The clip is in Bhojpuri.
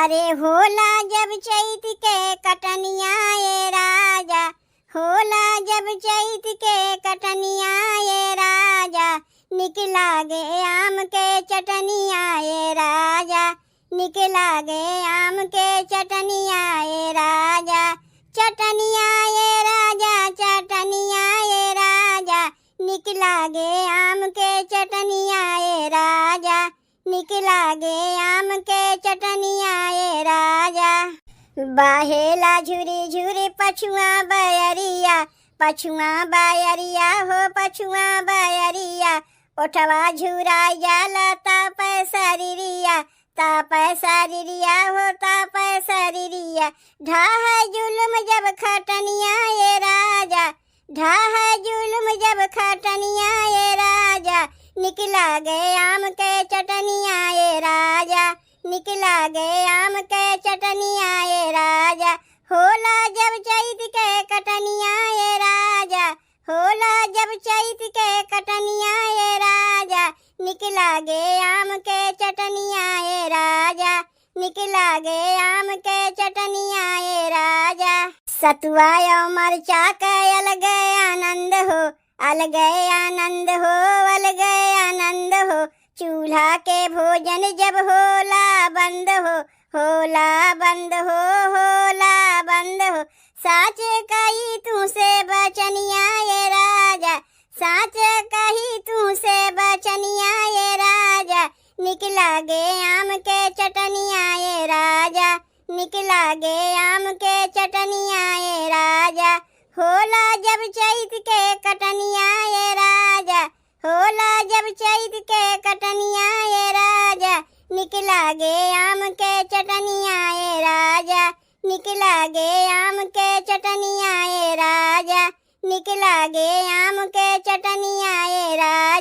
अरे होला जब चैत के कटनिया ये राजा, होला जब चैत के कटनिया ये राजा, निकला गे आम के चटनिया ये राजा, निकला गे आम के चटनिया ये राजा, चटनिया ये राजा, चटनिया ये राजा, निकला गे आम के चटनिया ये राजा, निकला गे आम के चटनिया ये राजा। बाहेला झुरी झुरी पछुआ बयरिया, पछुआ बयरिया हो पछुआ बयरिया, ओठवा झुरा जाला ताप शरीरिया, ताप शरीरिया हो ताप शरीरिया, ढाह जुलम जब खटनिया ये राजा, ढाह जुलम जब खटनिया ये राजा, निकला गे आम के चटनिया ये राजा, निकला गे आम के चटनिया ये राजा, होला जब चैत के कटनिया ये राजा, होला जब चैत के कटनिया ये राजा, निकला गे आम के चटनिया ये राजा, निकला गे आम के चटनिया ये राजा। सतुआ और मरचा का अलग आनंद हो, अलग आनंद हो, अलग आनंद हो, चूल्हा के भोजन जब होला बंद हो, होला बंद हो, होला बंद हो, साच कही तू से बचनिया ये राजा, साच कही तू से बचनिया ये राजा, निकला गे आम के चटनिया ये राजा, निकला गे आम के चटनिया ये राजा, होला जब चैत के कटनिया ये राजा, होला जब चैत के कटनिया ये राजा, निकला गे आम के चटनिया ये राजा, निकला गे आम के चटनिया ये राजा, निकला गे आम के चटनिया ये राजा।